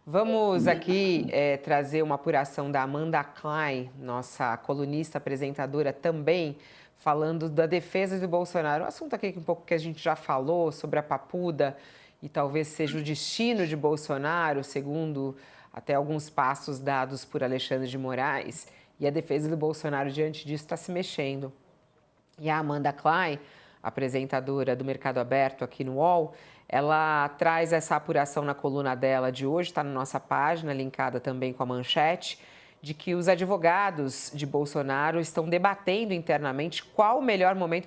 Vamos aqui trazer uma apuração da Amanda Klein, nossa colunista apresentadora também, falando da defesa do Bolsonaro. Um assunto aqui um pouco que a gente já falou sobre a Papuda e talvez seja o destino de Bolsonaro, segundo até alguns passos dados por Alexandre de Moraes. E a defesa do Bolsonaro diante disso está se mexendo. E a Amanda Klein, apresentadora do Mercado Aberto aqui no UOL, ela traz essa apuração na coluna dela de hoje, está na nossa página, linkada também com a manchete, de que os advogados de Bolsonaro estão debatendo internamente qual o melhor momento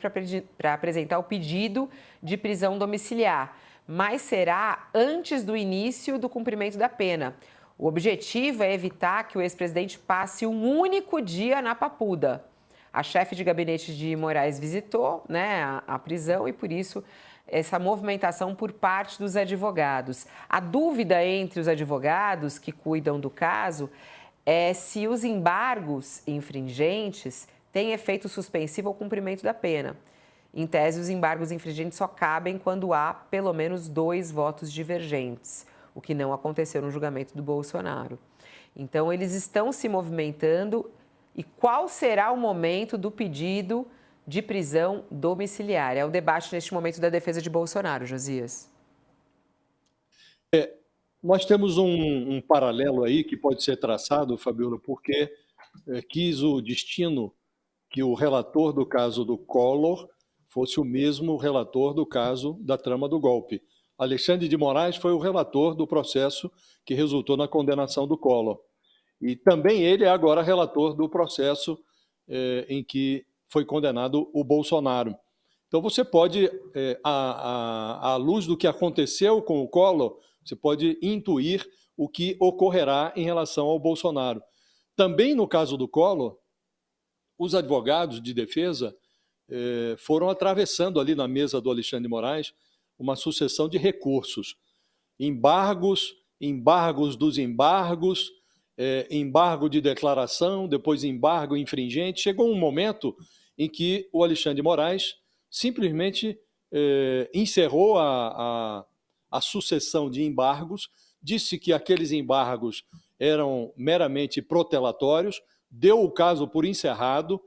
para apresentar o pedido de prisão domiciliar, mas será antes do início do cumprimento da pena. O objetivo é evitar que o ex-presidente passe um único dia na Papuda. A chefe de gabinete de Moraes visitou, a prisão e, por isso, essa movimentação por parte dos advogados. A dúvida entre os advogados que cuidam do caso é se os embargos infringentes têm efeito suspensivo ao cumprimento da pena. Em tese, os embargos infringentes só cabem quando há pelo menos 2 votos divergentes, o que não aconteceu no julgamento do Bolsonaro. Então, eles estão se movimentando. E qual será o momento do pedido de prisão domiciliar? É o debate neste momento da defesa de Bolsonaro, Josias. Nós temos um paralelo aí que pode ser traçado, Fabiola, porque quis o destino que o relator do caso do Collor fosse o mesmo relator do caso da trama do golpe. Alexandre de Moraes foi o relator do processo que resultou na condenação do Collor. E também ele é agora relator do processo em que foi condenado o Bolsonaro. Então você pode, à luz do que aconteceu com o Collor, você pode intuir o que ocorrerá em relação ao Bolsonaro. Também no caso do Collor, os advogados de defesa foram atravessando ali na mesa do Alexandre de Moraes uma sucessão de recursos. Embargos dos embargos, embargo de declaração, depois embargo infringente. Chegou um momento em que o Alexandre de Moraes simplesmente encerrou a sucessão de embargos, disse que aqueles embargos eram meramente protelatórios, deu o caso por encerrado,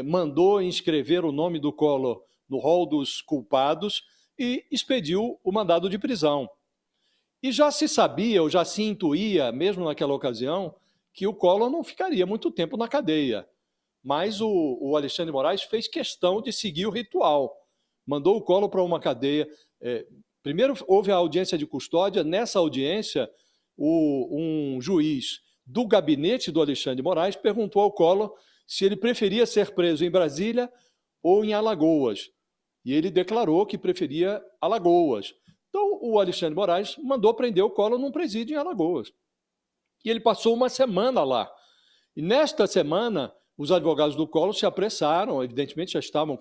mandou inscrever o nome do Collor no rol dos culpados e expediu o mandado de prisão. E já se sabia, ou já se intuía, mesmo naquela ocasião, que o Collor não ficaria muito tempo na cadeia. Mas o Alexandre de Moraes fez questão de seguir o ritual. Mandou o Collor para uma cadeia. Primeiro houve a audiência de custódia. Nessa audiência, um juiz do gabinete do Alexandre de Moraes perguntou ao Collor se ele preferia ser preso em Brasília ou em Alagoas. E ele declarou que preferia Alagoas. Então, o Alexandre de Moraes mandou prender o Collor num presídio em Alagoas. E ele passou uma semana lá. E nesta semana, os advogados do Collor se apressaram, evidentemente já estavam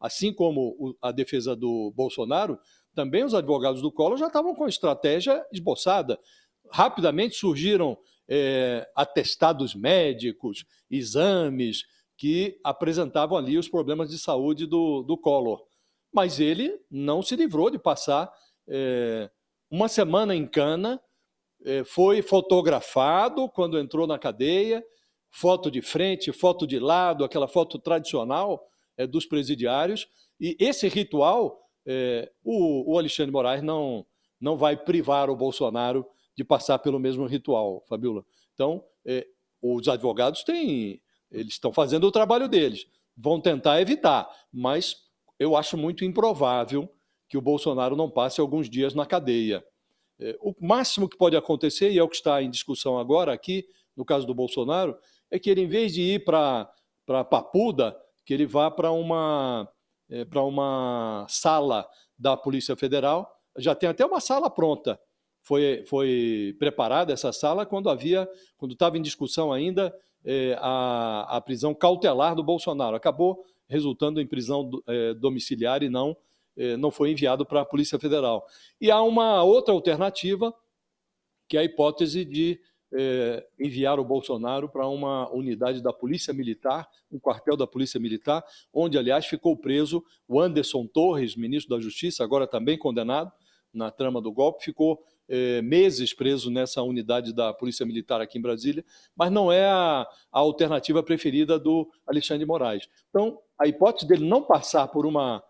assim como a defesa do Bolsonaro, também os advogados do Collor já estavam com a estratégia esboçada. Rapidamente surgiram atestados médicos, exames que apresentavam ali os problemas de saúde do Collor. Mas ele não se livrou de passar uma semana em cana, foi fotografado quando entrou na cadeia, foto de frente, foto de lado, aquela foto tradicional dos presidiários. E esse ritual, o Alexandre de Moraes não vai privar o Bolsonaro de passar pelo mesmo ritual, Fabiola. Então, os advogados eles estão fazendo o trabalho deles, vão tentar evitar, mas eu acho muito improvável que o Bolsonaro não passe alguns dias na cadeia. O máximo que pode acontecer, e é o que está em discussão agora aqui, no caso do Bolsonaro, é que ele, em vez de ir para Papuda, que ele vá para uma sala da Polícia Federal. Já tem até uma sala pronta. Foi preparada essa sala quando estava em discussão ainda a prisão cautelar do Bolsonaro. Acabou resultando em prisão domiciliar e não foi enviado para a Polícia Federal. E há uma outra alternativa, que é a hipótese de enviar o Bolsonaro para uma unidade da Polícia Militar, um quartel da Polícia Militar, onde, aliás, ficou preso o Anderson Torres, ministro da Justiça, agora também condenado na trama do golpe, ficou meses preso nessa unidade da Polícia Militar aqui em Brasília, mas não é a alternativa preferida do Alexandre de Moraes. Então, a hipótese dele não passar por uma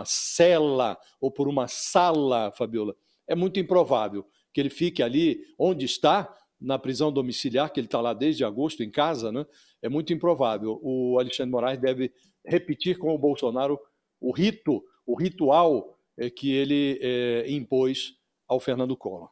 cela ou por uma sala, Fabiola, é muito improvável que ele fique ali onde está, na prisão domiciliar, que ele está lá desde agosto em casa, né? É muito improvável. O Alexandre de Moraes deve repetir com o Bolsonaro o ritual que ele impôs ao Fernando Collor.